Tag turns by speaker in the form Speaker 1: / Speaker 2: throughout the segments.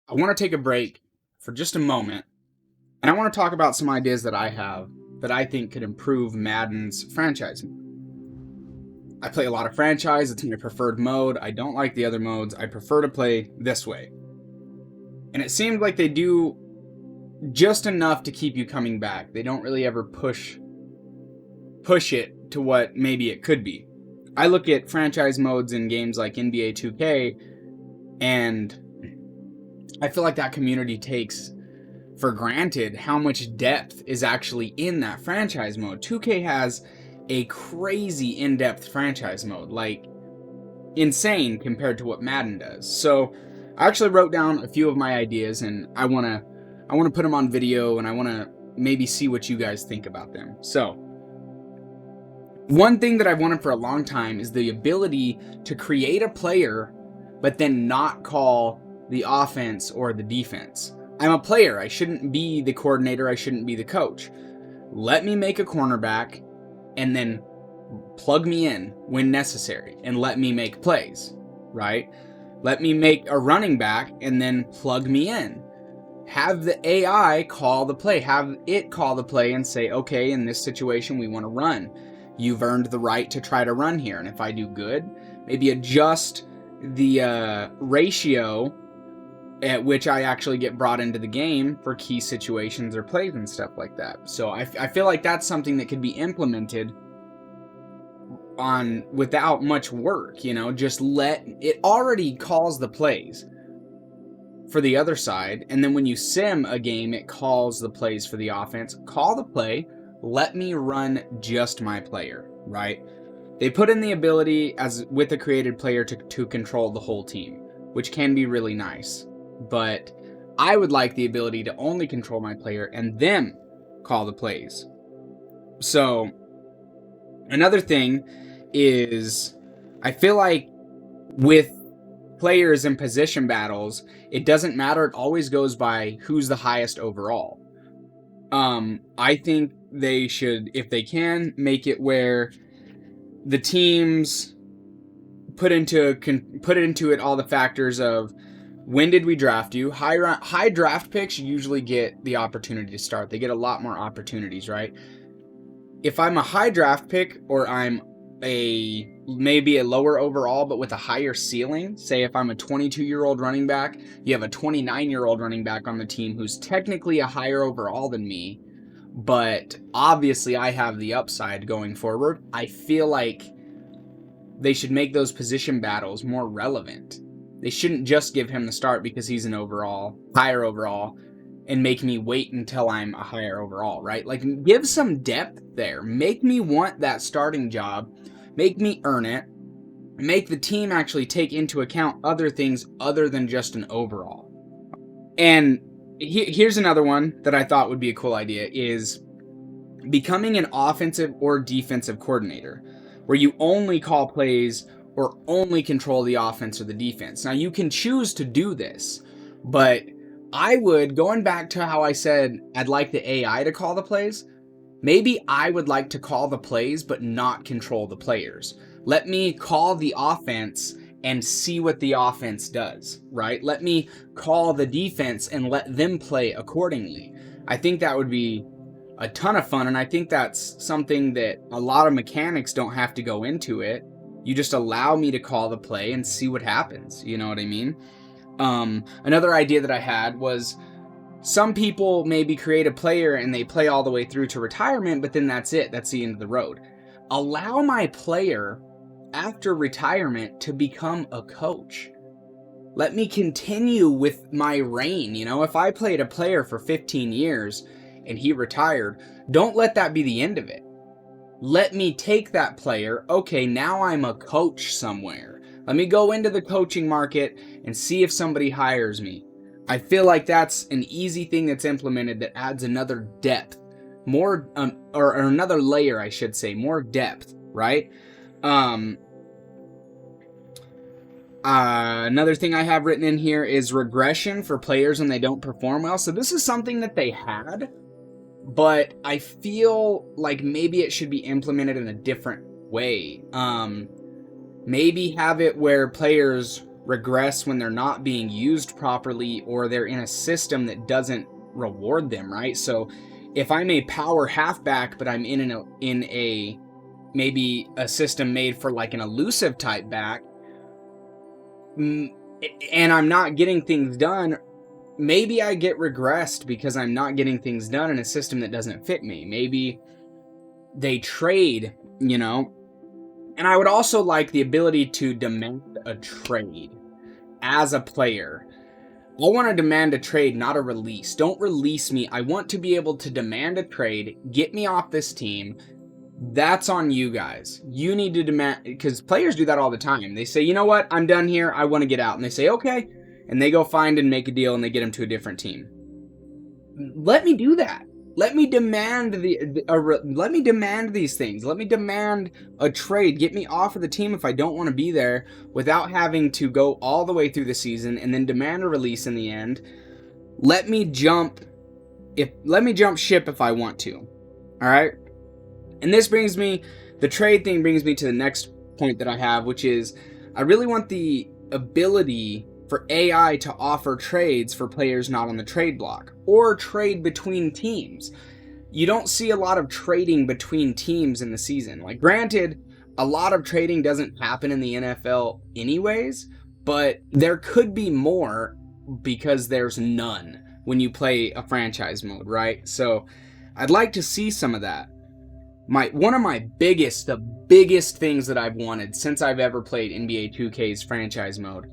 Speaker 1: I want to take a break for just a moment, and I want to talk about some ideas that I have that I think could improve Madden's franchise. I play a lot of franchise. It's my preferred mode. I don't like the other modes. I prefer to play this way. And it seems like they do just enough to keep you coming back. They don't really ever push it to what maybe it could be. I look at franchise modes in games like NBA 2K, and I feel like that community takes for granted how much depth is actually in that franchise mode. 2K has a crazy in-depth franchise mode, like insane compared to what Madden does. So I actually wrote down a few of my ideas, and I want to put them on video, and I want to maybe see what you guys think about them. So one thing that I've wanted for a long time is the ability to create a player but then not call the offense or the defense. I'm a player. I shouldn't be the coordinator. I shouldn't be the coach. Let me make a cornerback and then plug me in when necessary and let me make plays, right? Let me make a running back and then plug me in. Have the AI call the play. Have it call the play and say, okay, in this situation, we want to run. You've earned the right to try to run here. And if I do good, maybe adjust the ratio at which I actually get brought into the game for key situations or plays and stuff like that. So I feel like that's something that could be implemented on without much work, just let it already calls the plays for the other side. And then when you sim a game, it calls the plays for the offense. Call the play. Let me run just my player, right? They put in the ability as with a created player to control the whole team, which can be really nice. But I would like the ability to only control my player and then call the plays. So another thing is I feel like with players in position battles, it doesn't matter. It always goes by who's the highest overall. I think they should, if they can, make it where the teams put into it all the factors of when did we draft you? High draft picks usually get the opportunity to start. They get a lot more opportunities, right? If I'm a high draft pick or I'm maybe a lower overall but with a higher ceiling, say if I'm a 22-year-old running back, you have a 29-year-old running back on the team who's technically a higher overall than me, but obviously I have the upside going forward. I feel like they should make those position battles more relevant. They shouldn't just give him the start because he's an higher overall, and make me wait until I'm a higher overall, right? Like, give some depth there. Make me want that starting job. Make me earn it. Make the team actually take into account other things other than just an overall. And here's another one that I thought would be a cool idea is becoming an offensive or defensive coordinator, where you only call plays or only control the offense or the defense. Now, you can choose to do this, but I would, going back to how I said I'd like the AI to call the plays, maybe I would like to call the plays but not control the players. Let me call the offense and see what the offense does, right? Let me call the defense and let them play accordingly. I think that would be a ton of fun, and I think that's something that a lot of mechanics don't have to go into it. You just allow me to call the play and see what happens. You know what I mean? Another idea that I had was some people maybe create a player and they play all the way through to retirement, but then that's it. That's the end of the road. Allow my player after retirement to become a coach. Let me continue with my reign. If I played a player for 15 years and he retired, don't let that be the end of it. Let me take that player. Okay, now I'm a coach somewhere. Let me go into the coaching market and see if somebody hires me. I feel like that's an easy thing that's implemented that adds another depth, more, or another layer, I should say, more depth, right? Another thing I have written in here is regression for players when they don't perform well. So this is something that they had, but I feel like maybe it should be implemented in a different way. Maybe have it where players regress when they're not being used properly, or they're in a system that doesn't reward them, right? So if I'm a power halfback, but I'm in a maybe a system made for like an elusive type back, and I'm not getting things done, maybe I get regressed because I'm not getting things done in a system that doesn't fit me. Maybe they trade, you know. And I would also like the ability to demand a trade as a player. I want to demand a trade, not a release. Don't release me. I want to be able to demand a trade, get me off this team. That's on you guys. You need to demand, because players do that all the time. They say, you know what, I'm done here, I want to get out. And they say, okay. And they go find and make a deal and they get them to a different team. Let me do that. Let me demand let me demand these things. Let me demand a trade. Get me off of the team if I don't want to be there, without having to go all the way through the season and then demand a release in the end. Let me jump ship if I want to. All right? And this brings me, the trade thing brings me to the next point that I have, which is I really want the ability for AI to offer trades for players not on the trade block, or trade between teams. You don't see a lot of trading between teams in the season. Like, granted, a lot of trading doesn't happen in the NFL anyways, but there could be more because there's none when you play a franchise mode, right? So I'd like to see some of that. One of the biggest things that I've wanted since I've ever played NBA 2K's franchise mode,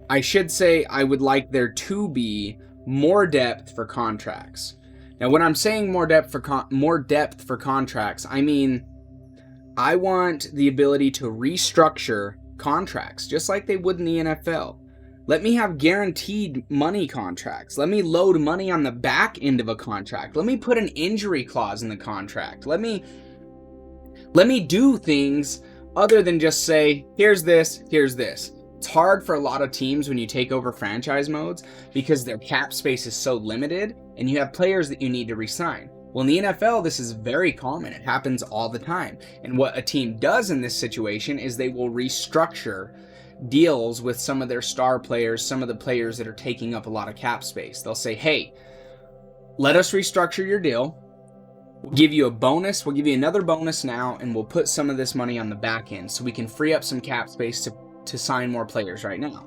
Speaker 1: I should say I would like there to be more depth for contracts. Now, when I'm saying more depth for contracts, I mean I want the ability to restructure contracts just like they would in the NFL. Let me have guaranteed money contracts. Let me load money on the back end of a contract. Let me put an injury clause in the contract. Let me do things other than just say, here's this, here's this. It's hard for a lot of teams when you take over franchise modes because their cap space is so limited and you have players that you need to re-sign. Well, in the NFL, this is very common. It happens all the time. And what a team does in this situation is they will restructure deals with some of their star players, some of the players that are taking up a lot of cap space. They'll say, hey, let us restructure your deal. We'll give you a bonus. We'll give you another bonus now, and we'll put some of this money on the back end so we can free up some cap space to sign more players right now.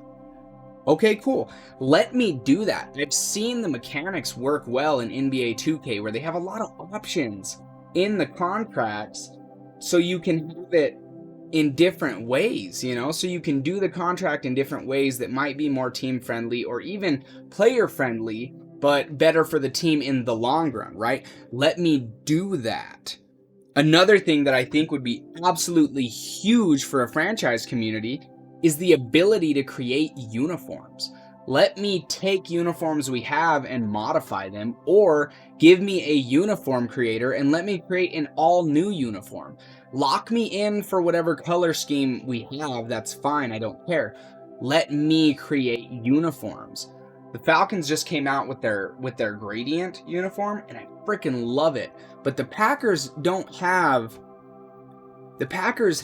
Speaker 1: Okay, cool. Let me do that. I've seen the mechanics work well in NBA 2K where they have a lot of options in the contracts so you can have it in different ways, you know? So you can do the contract in different ways that might be more team friendly or even player friendly, but better for the team in the long run, right? Let me do that. Another thing that I think would be absolutely huge for a franchise community is the ability to create uniforms. Let me take uniforms we have and modify them, or give me a uniform creator and let me create an all new uniform. Lock me in for whatever color scheme we have, that's fine, I don't care. Let me create uniforms. The Falcons just came out with their gradient uniform, and I freaking love it. But the Packers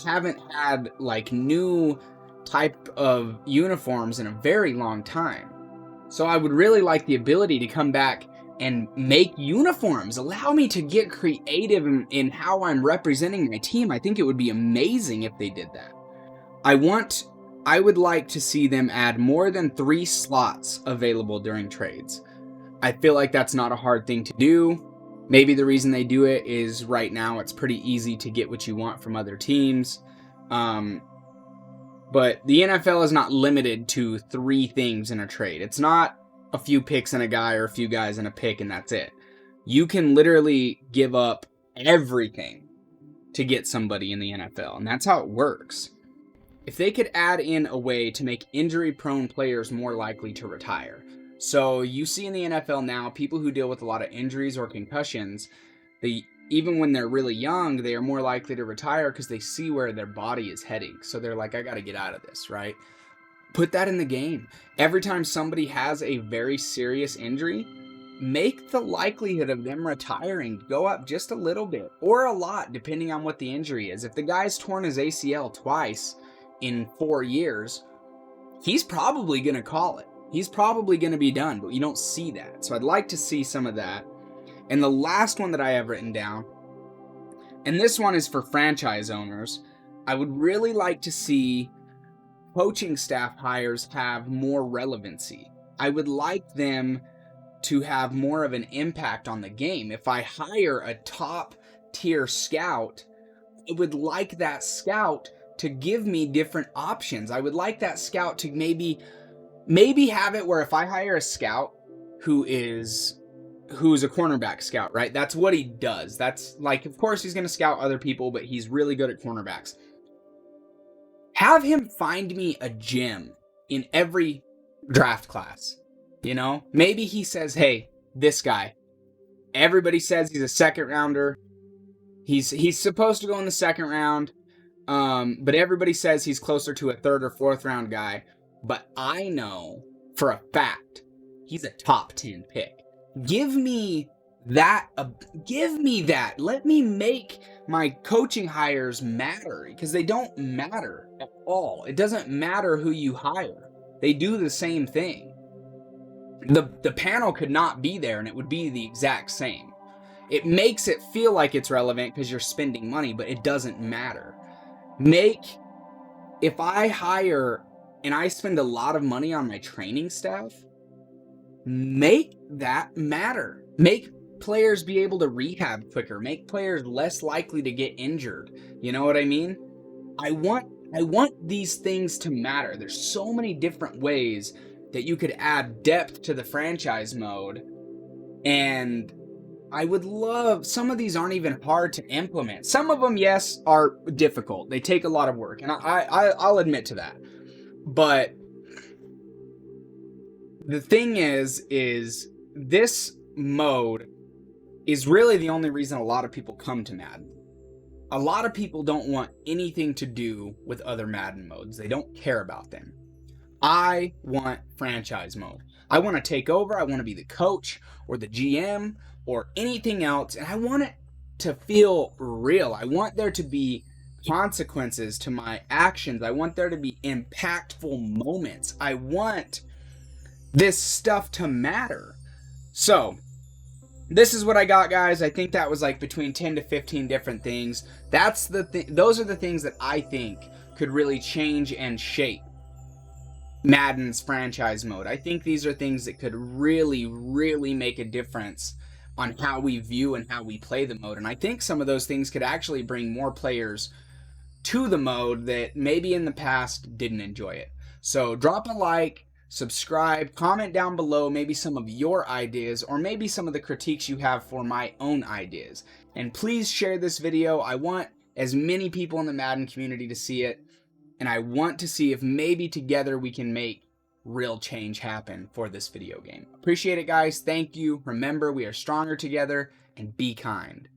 Speaker 1: haven't had like new type of uniforms in a very long time. So I would really like the ability to come back and make uniforms. Allow me to get creative in how I'm representing my team. I think it would be amazing if they did that. I would like to see them add more than 3 slots available during trades. I feel like that's not a hard thing to do. Maybe the reason they do it is right now it's pretty easy to get what you want from other teams. But the NFL is not limited to 3 things in a trade. It's not a few picks and a guy or a few guys and a pick and that's it. You can literally give up everything to get somebody in the NFL, and that's how it works. If they could add in a way to make injury-prone players more likely to retire. So you see in the NFL now, people who deal with a lot of injuries or concussions, even when they're really young, they are more likely to retire because they see where their body is heading. So they're like, I got to get out of this, right? Put that in the game. Every time somebody has a very serious injury, make the likelihood of them retiring go up just a little bit or a lot, depending on what the injury is. If the guy's torn his ACL twice in 4 years, he's probably going to call it. He's probably going to be done, but you don't see that. So I'd like to see some of that. And the last one that I have written down, and this one is for franchise owners, I would really like to see coaching staff hires have more relevancy. I would like them to have more of an impact on the game. If I hire a top tier scout, I would like that scout to give me different options. I would like that scout to maybe have it where if I hire a scout who's a cornerback scout, right? That's what he does. That's like, of course he's going to scout other people, but he's really good at cornerbacks. Have him find me a gem in every draft class. You know, maybe he says, hey, this guy, everybody says he's a second rounder. He's supposed to go in the second round. But everybody says he's closer to a third or fourth round guy. But I know for a fact he's a top 10 pick. Give me that. Let me make my coaching hires matter, because they don't matter at all. It doesn't matter who you hire. They do the same thing. The panel could not be there and it would be the exact same. It makes it feel like it's relevant because you're spending money, but it doesn't matter. If I hire and I spend a lot of money on my training staff, make that matter. Make players be able to rehab quicker. Make players less likely to get injured. You know what I mean? I want these things to matter. There's so many different ways that you could add depth to the franchise mode. And I would love, some of these aren't even hard to implement. Some of them, yes, are difficult. They take a lot of work, and I'll admit to that. But the thing is this mode is really the only reason a lot of people come to Madden. A lot of people don't want anything to do with other Madden modes. They don't care about them. I want franchise mode. I want to take over. I want to be the coach or the GM or anything else. And I want it to feel real. I want there to be consequences to my actions. I want there to be impactful moments. I want this stuff to matter. So this is what I got, guys. I think that was like between 10 to 15 different things. Those are the things that I think could really change and shape Madden's franchise mode. I think these are things that could really, really make a difference on how we view and how we play the mode. And I think some of those things could actually bring more players to the mode that maybe in the past didn't enjoy it. So drop a like, subscribe, comment down below maybe some of your ideas or maybe some of the critiques you have for my own ideas. And please share this video. I want as many people in the Madden community to see it. And I want to see if maybe together we can make real change happen for this video game. Appreciate it, guys. Thank you. Remember, we are stronger together, and be kind.